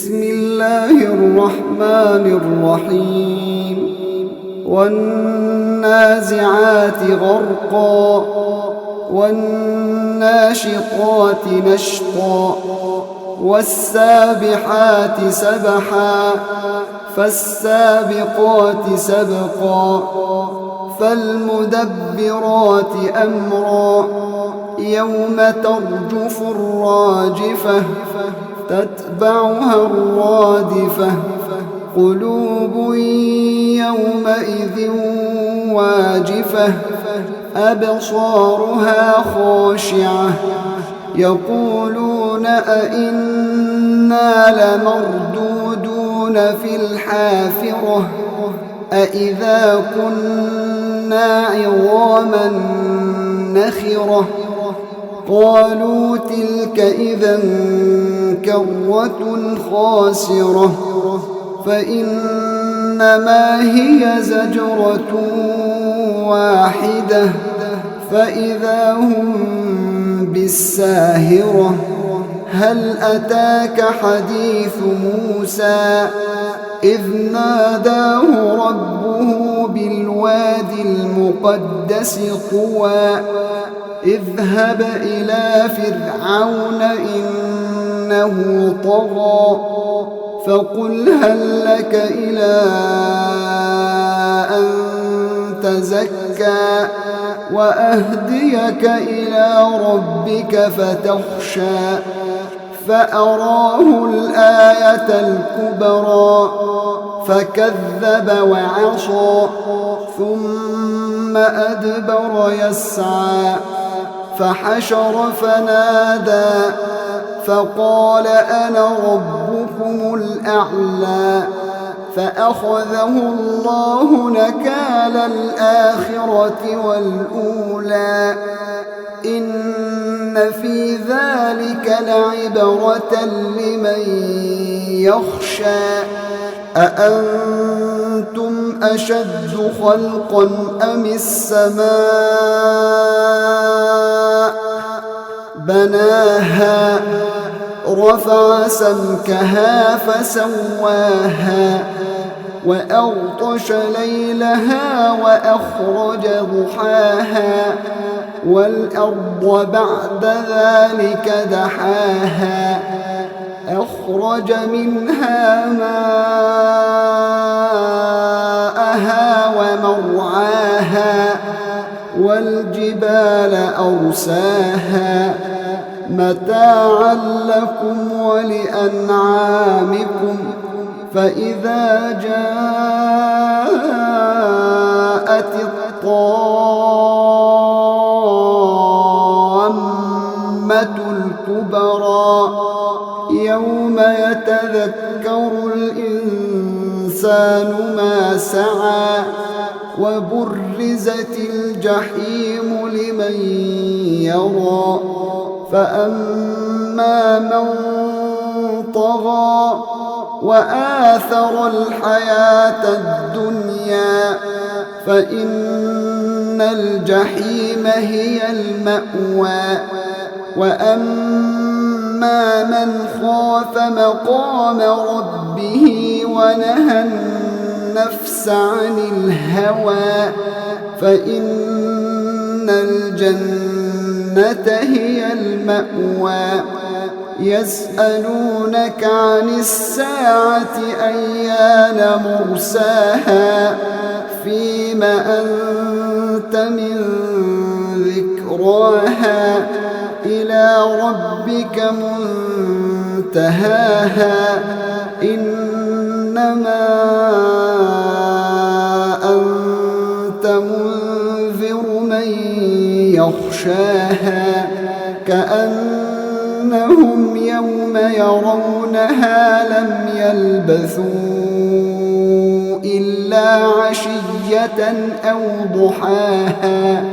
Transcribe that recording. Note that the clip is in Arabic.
بسم الله الرحمن الرحيم والنازعات غرقا والناشطات نشطا والسابحات سبحا فالسابقات سبقا فالمدبرات أمرا يوم ترجف الراجفة تتبعها الرادفة قلوب يومئذ واجفة أبصارها خاشعة يقولون أئنا لمردودون في الحافرة أئذا كنا عظاما نخرة قالوا تلك إذا كرة خاسرة فإنما هي زجرة واحدة فإذا هم بالساهرة هل أتاك حديث موسى إذ ناداه ربه بالوادي المقدس طوى اذهب إلى فرعون إنه طغى فقل هل لك إلى أن تزكى وأهديك إلى ربك فتخشى فأراه الآية الكبرى فكذب وعصى ثم أدبر يسعى فحشر فنادى فقال أنا ربكم الأعلى فأخذه الله نكال الآخرة والأولى إن في ذلك لعبرة لمن يخشى أأنتم أشد خلقا أم السماء بناها رفع سمكها فسواها وأغطش ليلها وأخرج ضحاها والأرض بعد ذلك دحاها أخرج منها ماءها ومرعاها والجبال أرساها متاعا لكم ولأنعامكم فإذا جاءت الطامة الكبرى يوم يتذكر الإنسان ما سعى وبرزت الجحيم لمن يرى فأما من طغى وآثر الحياة الدنيا فإن الجحيم هي المأوى وأما من خاف مقام ربه ونهى النفس عن الهوى فإن الجنة هي المأوى يسألونك عن الساعة أيان مرساها فيم أنت من ذكراها إلى ربك منتهاها إنما أنت منذر من يخشاها كأنهم يوم يرونها لم يلبثوا إلا عشية أو ضحاها